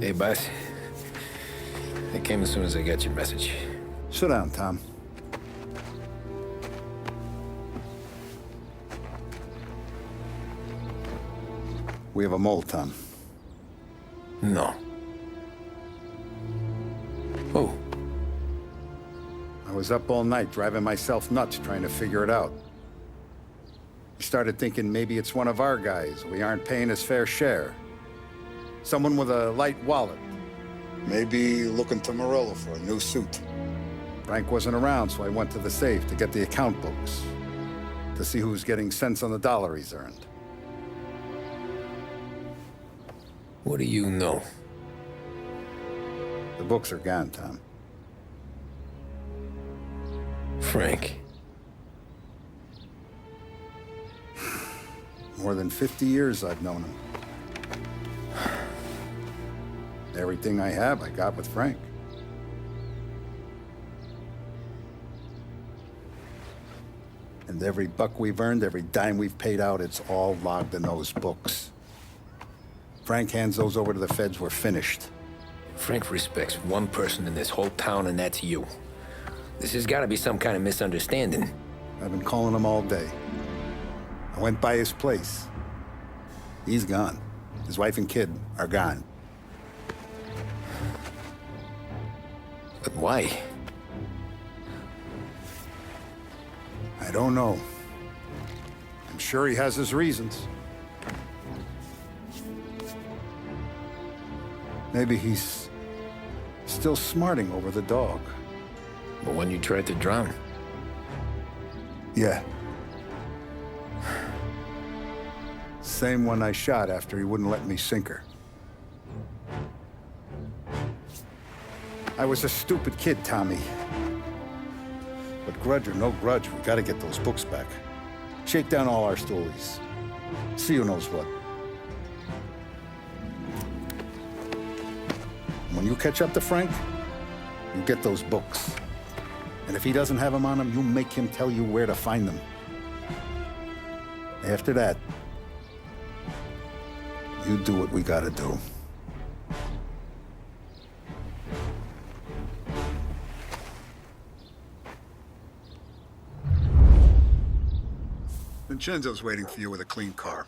Hey, boss. I came as soon as I got your message. Sit down, Tom. We have a mole, Tom. No. Who? I was up all night driving myself nuts trying to figure it out. I started thinking maybe it's one of our guys. We aren't paying his fair share. Someone with a light wallet. Maybe looking to Morrelo for a new suit. Frank wasn't around, so I went to the safe to get the account books. To see who's getting cents on the dollar he's earned. What do you know? The books are gone, Tom. Frank. More than 50 years I've known him. Everything I have, I got with Frank. And every buck we've earned, every dime we've paid out, it's all logged in those books. Frank hands those over to the feds, we're finished. Frank respects one person in this whole town, and that's you. This has got to be some kind of misunderstanding. I've been calling him all day. I went by his place. He's gone. His wife and kid are gone. But why? I don't know. I'm sure he has his reasons. Maybe he's still smarting over the dog. The one you tried to drown? Yeah. Same one I shot after he wouldn't let me sink her. I was a stupid kid, Tommy. But grudge or no grudge, we gotta get those books back. Shake down all our stories. See who knows what. When you catch up to Frank, you get those books. And if he doesn't have them on him, you make him tell you where to find them. After that, you do what we gotta do. Vincenzo's waiting for you with a clean car.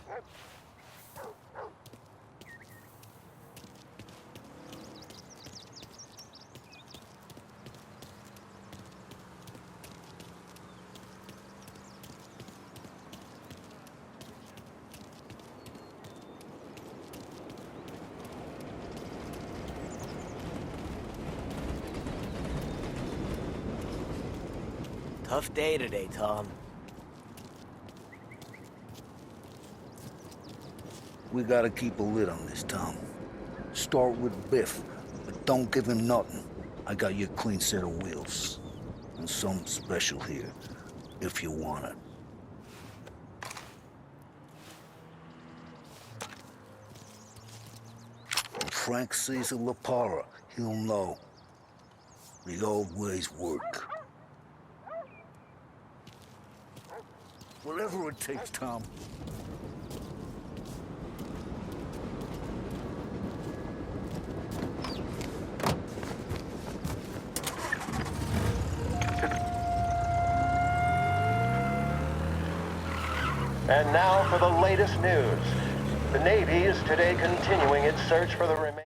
Tough day today, Tom. We gotta keep a lid on this, Tom. Start with Biff, but don't give him nothing. I got you a clean set of wheels. And something special here, if you want it. When Frank sees a La Parra, he'll know. The old ways work. Whatever it takes, Tom. And now for the latest news. The Navy is today continuing its search for the remaining...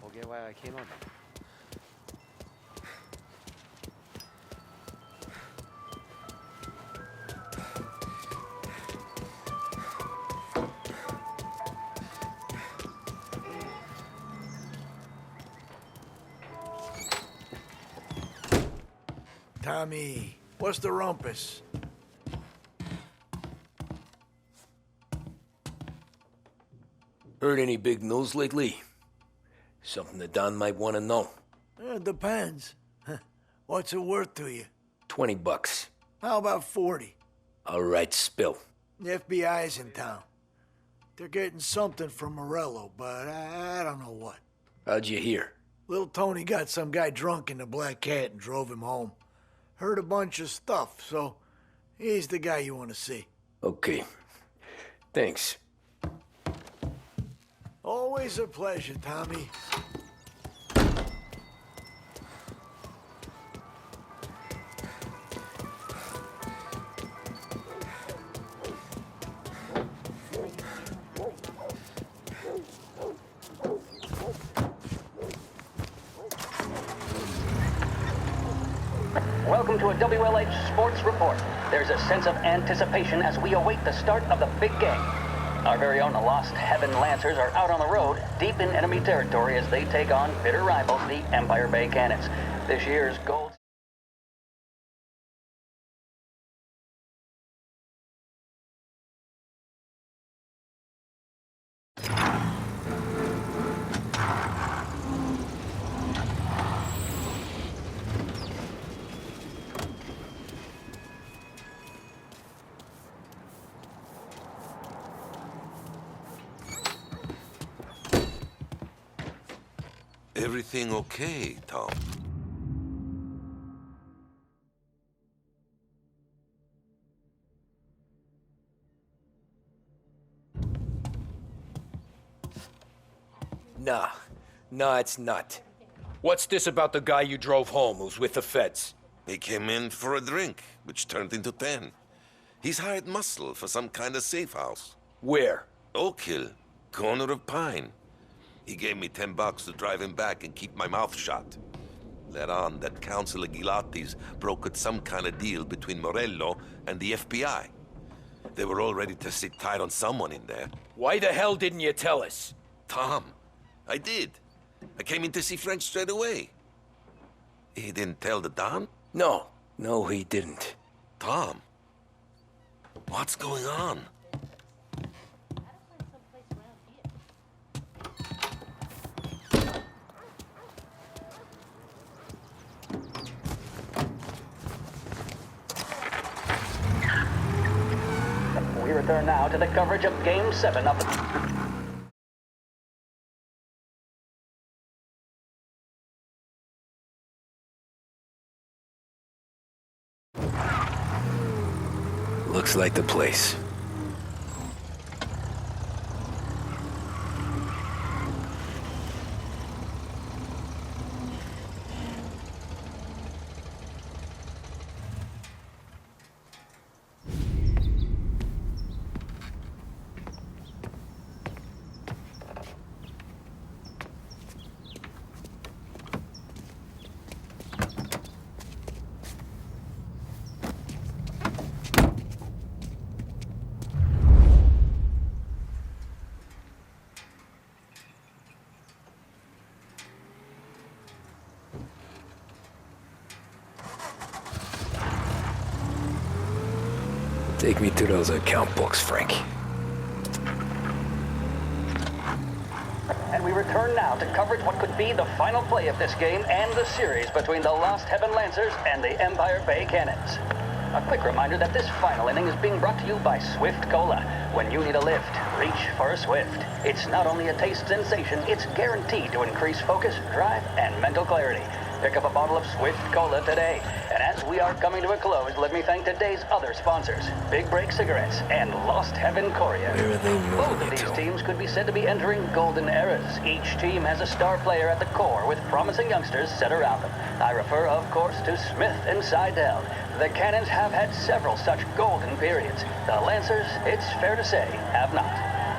Forget why I came on. Tommy, what's the rumpus? Heard any big news lately? Something that Don might want to know. It depends. What's it worth to you? $20. How about 40? All right, spill. The FBI's in town. They're getting something from Morrelo, but I don't know what. How'd you hear? Little Tony got some guy drunk in the Black Cat and drove him home. Heard a bunch of stuff, so he's the guy you want to see. Okay. Thanks. Always a pleasure, Tommy. Welcome to a WLH Sports Report. There's a sense of anticipation as we await the start of the big game. Our very own Lost Heaven Lancers are out on the road, deep in enemy territory as they take on bitter rivals, the Empire Bay Cannons. This year's gold... Everything okay, Tom? Nah, it's not. What's this about the guy you drove home who's with the feds? He came in for a drink, which turned into 10. He's hired muscle for some kind of safe house. Where? Oak Hill, corner of Pine. He gave me $10 to drive him back and keep my mouth shut. Let on that Councilor Gilatti's brokered some kind of deal between Morrelo and the FBI. They were all ready to sit tight on someone in there. Why the hell didn't you tell us? Tom, I did. I came in to see French straight away. He didn't tell the Don? No, he didn't. Tom, what's going on? We return now to the coverage of Game 7 of the... Looks like the place. Take me to those account books, Frank. And we return now to coverage what could be the final play of this game and the series between the Lost Heaven Lancers and the Empire Bay Cannons. A quick reminder that this final inning is being brought to you by Swift Cola. When you need a lift, reach for a Swift. It's not only a taste sensation, it's guaranteed to increase focus, drive, and mental clarity. Pick up a bottle of Swift Cola today. And as we are coming to a close, let me thank today's other sponsors, Big Break Cigarettes and Lost Heaven Courier. Where are they moving Both of it these to? teams could be said to be entering golden eras. Each team has a star player at the core with promising youngsters set around them. I refer, of course, to Smith and Seidel. The Cannons have had several such golden periods. The Lancers, it's fair to say, have not.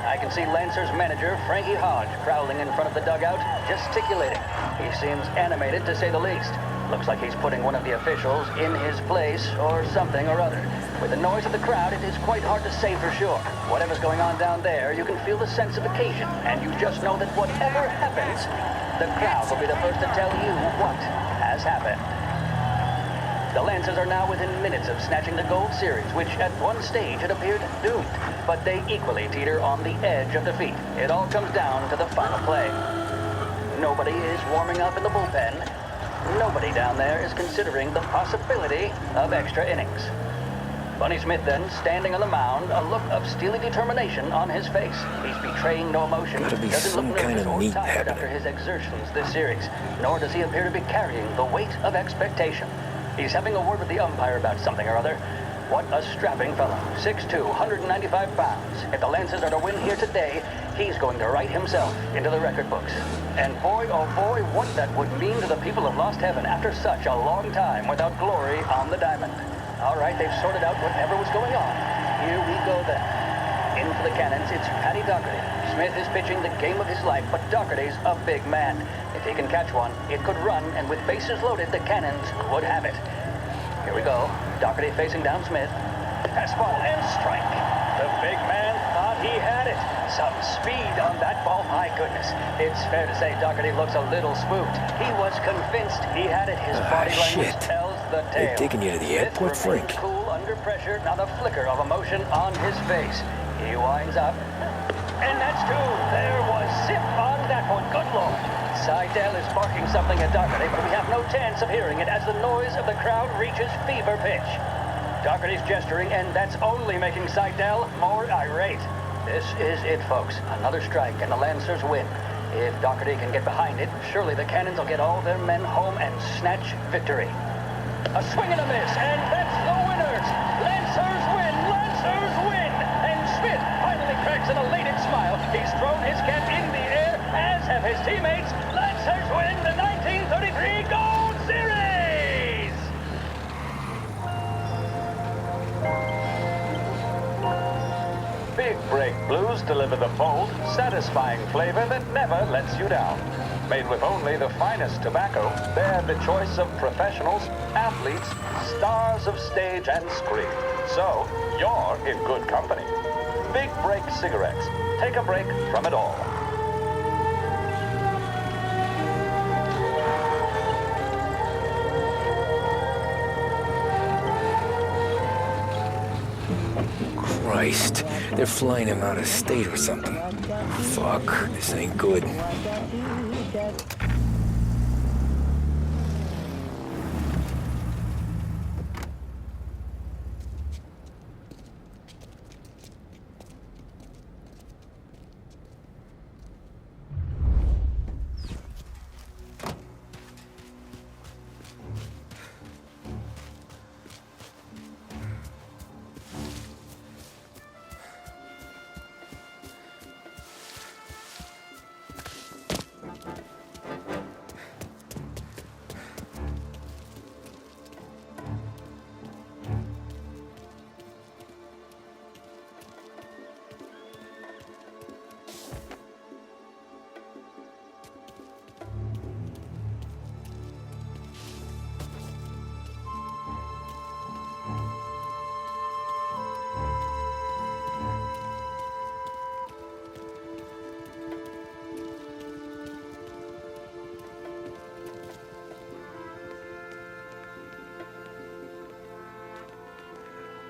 I can see Lancers manager Frankie Hodge prowling in front of the dugout, gesticulating. He seems animated to say the least. Looks like he's putting one of the officials in his place or something or other. With the noise of the crowd, it is quite hard to say for sure. Whatever's going on down there, you can feel the sense of occasion, and you just know that whatever happens, the crowd will be the first to tell you what has happened. The Lancers are now within minutes of snatching the Gold Series, which at one stage had appeared doomed, but they equally teeter on the edge of defeat. It all comes down to the final play. Nobody is warming up in the bullpen. Nobody down there is considering the possibility of extra innings. Bunny Smith then, standing on the mound, a look of steely determination on his face. He's betraying no emotion. Gotta be Doesn't some look kind nervous of or meat tired happening. after his exertions this series, nor does he appear to be carrying the weight of expectation. He's having a word with the umpire about something or other. What a strapping fellow. 6'2", 195 pounds. If the Lancers are to win here today, he's going to write himself into the record books. And boy, oh boy, what that would mean to the people of Lost Heaven after such a long time without glory on the diamond. All right, they've sorted out whatever was going on. Here we go then. In for the Cannons, it's Paddy Doherty. Smith is pitching the game of his life, but Doherty's a big man. If he can catch one, it could run, and with bases loaded, the Cannons would have it. Here we go. Doherty facing down Smith. Fastball and strike. The big man thought he had it. Some speed on that ball, my goodness. It's fair to say Doherty looks a little spooked. He was convinced he had it. His body language shit. tells the tale. They're taking you to the airport, Smith remains Frank. cool under pressure, not a flicker of emotion on his face. He winds up. And that's two. There was zip on that one. Good Lord. Seidel is barking something at Doherty, but we have no chance of hearing it as the noise of the crowd reaches fever pitch. Doherty's gesturing, and that's only making Seidel more irate. This is it, folks. Another strike, and the Lancers win. If Doherty can get behind it, surely the Cannons will get all their men home and snatch victory. A swing and a miss, and that's the winners! Lancers win! Lancers win! And Smith finally cracks an elated smile. He's thrown his cap in the air, as have his teammates. Lancers win the 1933 Gold Series! Big Break Blues deliver the bold, satisfying flavor that never lets you down. Made with only the finest tobacco, they're the choice of professionals, athletes, stars of stage and screen. So, you're in good company. Big Break cigarettes. Take a break from it all. Christ, they're flying him out of state or something. Fuck, this ain't good.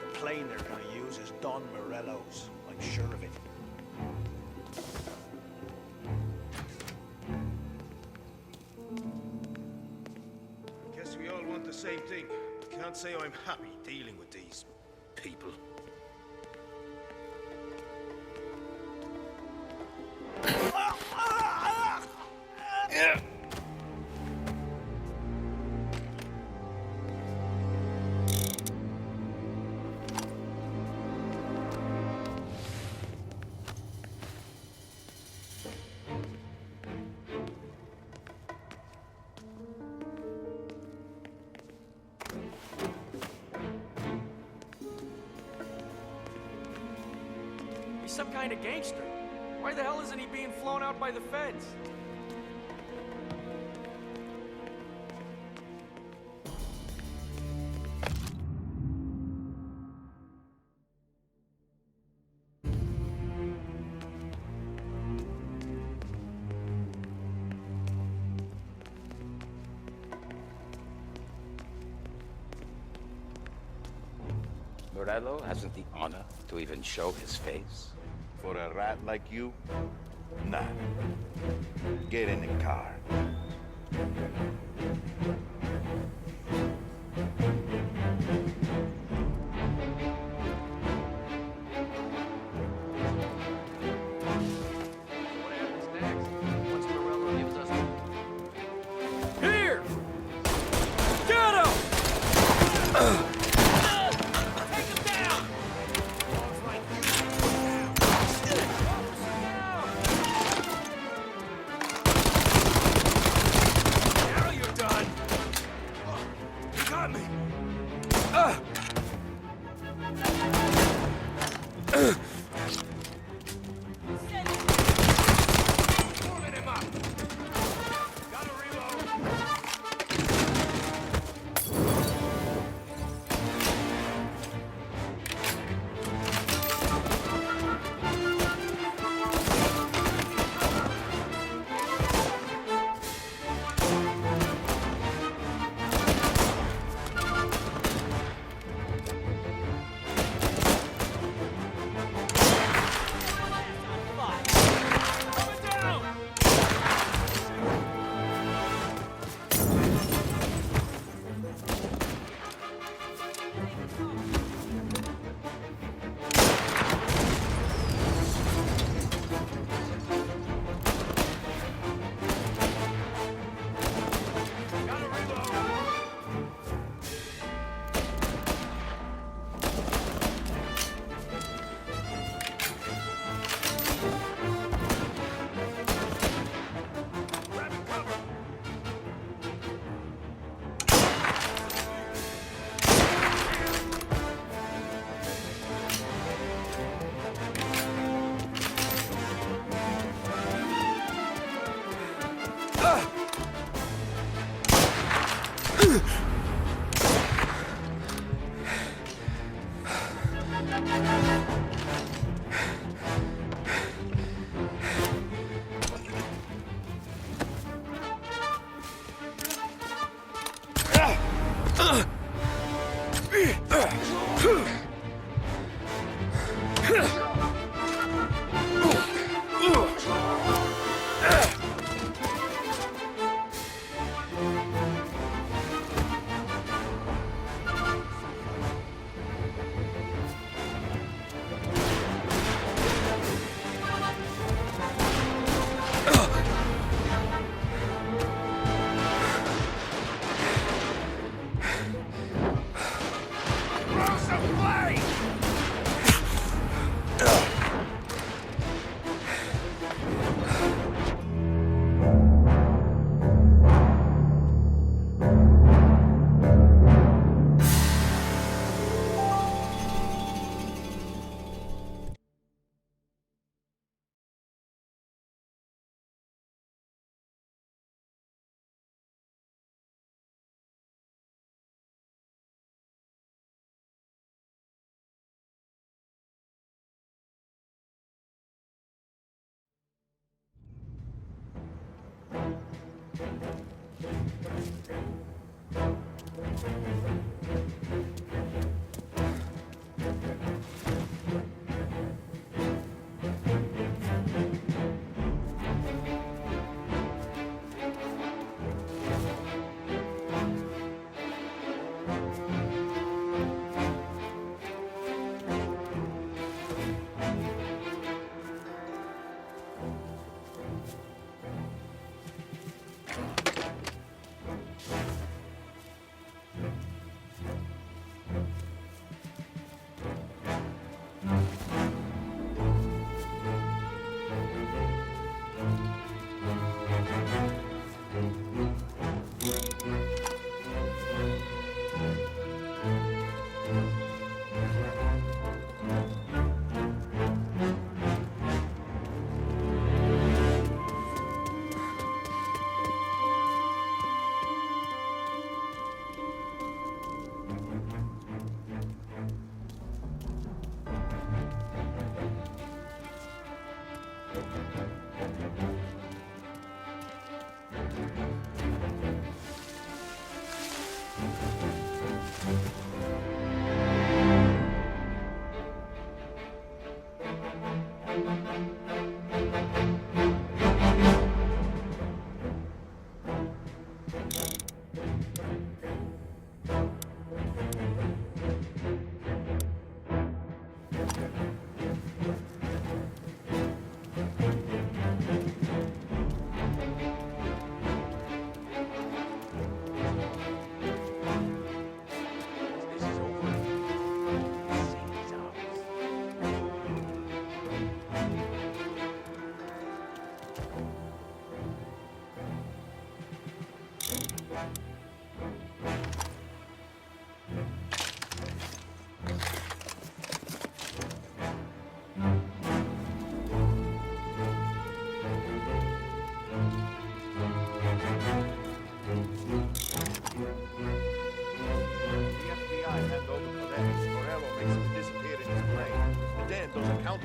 The plane they're gonna use is Don Morello's. I'm sure of it. Guess we all want the same thing. Can't say I'm happy dealing with these people. He's some kind of gangster. Why the hell isn't he being flown out by the feds? Morello hasn't the honor to even show his face. For a rat like you? Nah. Get in the car. This is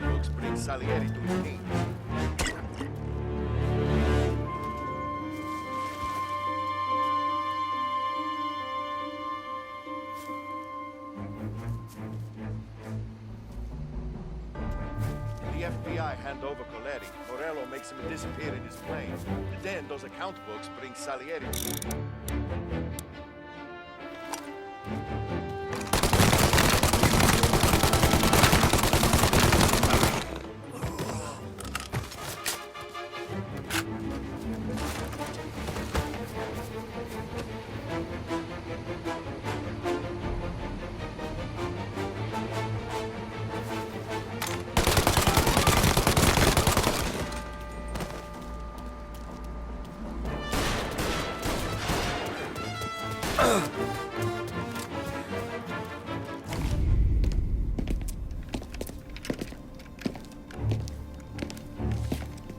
books bring Salieri to his knees. The FBI hand over Coletti. Morrelo makes him disappear in his plane. And then those account books bring Salieri.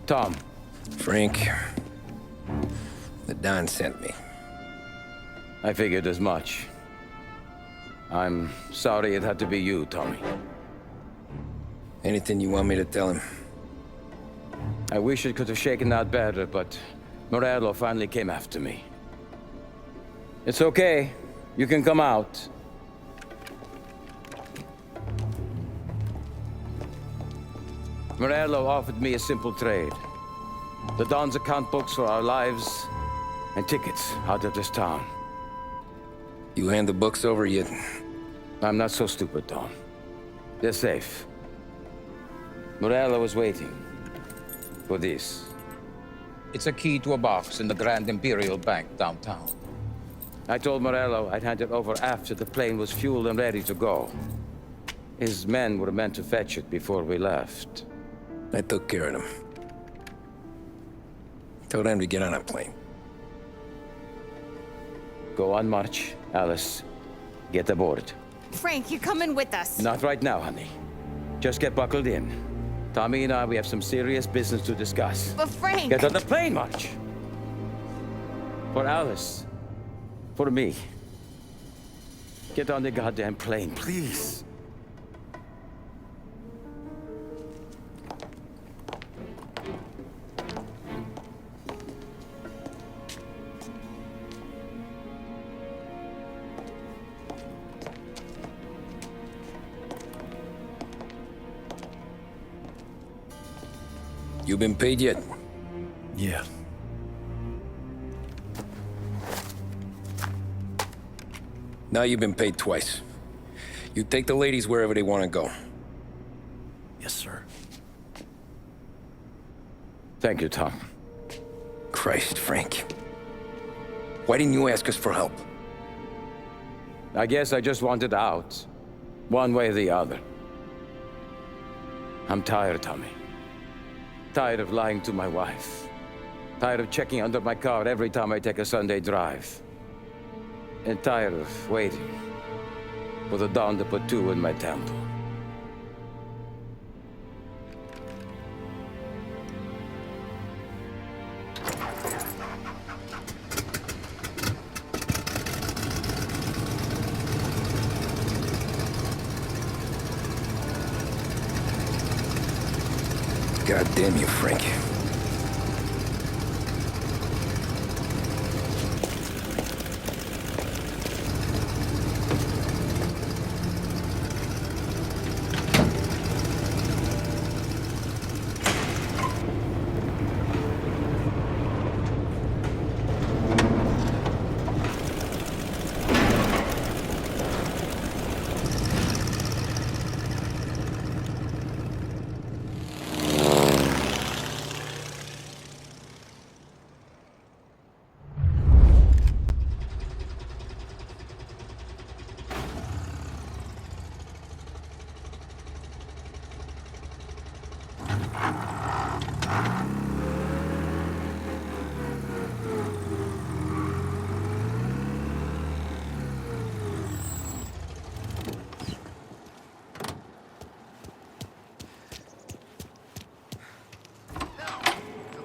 Tom. Frank, the Don sent me. I figured as much. I'm sorry it had to be you, Tommy. Anything you want me to tell him? I wish it could have shaken out better, but Morrelo finally came after me. It's okay. You can come out. Morrelo offered me a simple trade. The Don's account books for our lives and tickets out of this town. You hand the books over yet? I'm not so stupid, Tom. They're safe. Morrelo was waiting for this. It's a key to a box in the Grand Imperial Bank downtown. I told Morrelo I'd hand it over after the plane was fueled and ready to go. His men were meant to fetch it before we left. I took care of them. Told them to get on a plane. Go on, march. Alice, get aboard. Frank, you're coming with us. Not right now, honey. Just get buckled in. Tommy and I, we have some serious business to discuss. But Frank... Get on the plane, March! For Alice. For me. Get on the goddamn plane, please. You been paid yet? Yeah. Now you've been paid twice. You take the ladies wherever they want to go. Yes, sir. Thank you, Tom. Christ, Frank. Why didn't you ask us for help? I guess I just wanted out. One way or the other. I'm tired, Tommy. Tired of lying to my wife. Tired of checking under my car every time I take a Sunday drive. And tired of waiting for the dawn to put two in my temple. God damn you, Frank.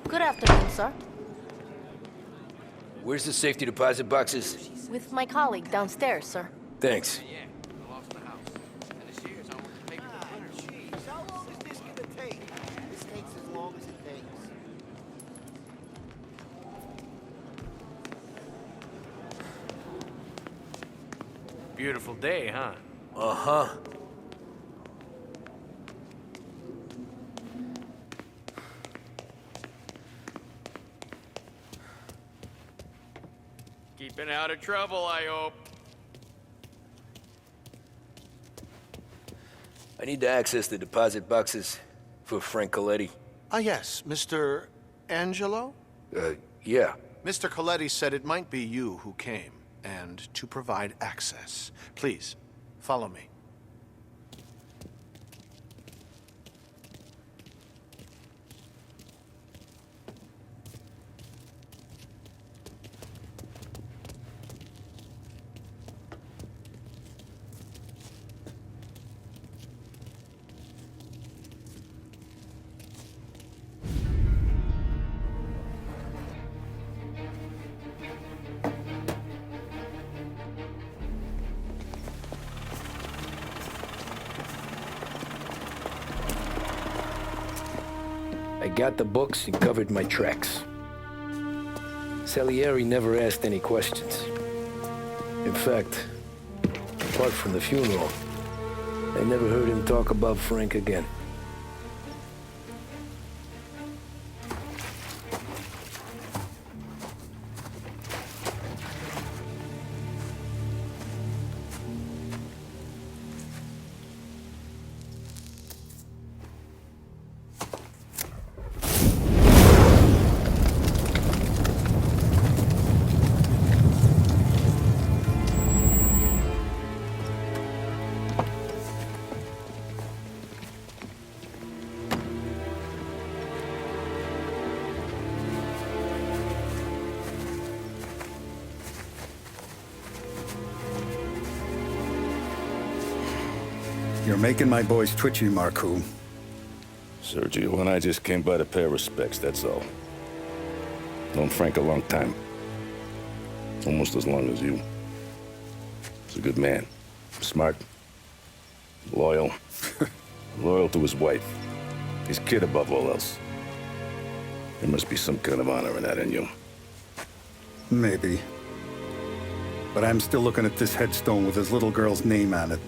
Good afternoon, sir. Where's the safety deposit boxes? With my colleague downstairs, sir. Thanks. Beautiful day, huh? Uh-huh. Keeping out of trouble, I hope. I need to access the deposit boxes for Frank Coletti. Ah, yes, Mr. Angelo? Yeah. Mr. Coletti said it might be you who came, and to provide access. Please, follow me. I got the books and covered my tracks. Salieri never asked any questions. In fact, apart from the funeral, I never heard him talk about Frank again. You're making my boys twitchy, Marku. Sergio and I just came by to pay our respects, that's all. Known Frank a long time. Almost as long as you. He's a good man. Smart. Loyal. Loyal to his wife. His kid above all else. There must be some kind of honor in that in you. Maybe. But I'm still looking at this headstone with his little girl's name on it.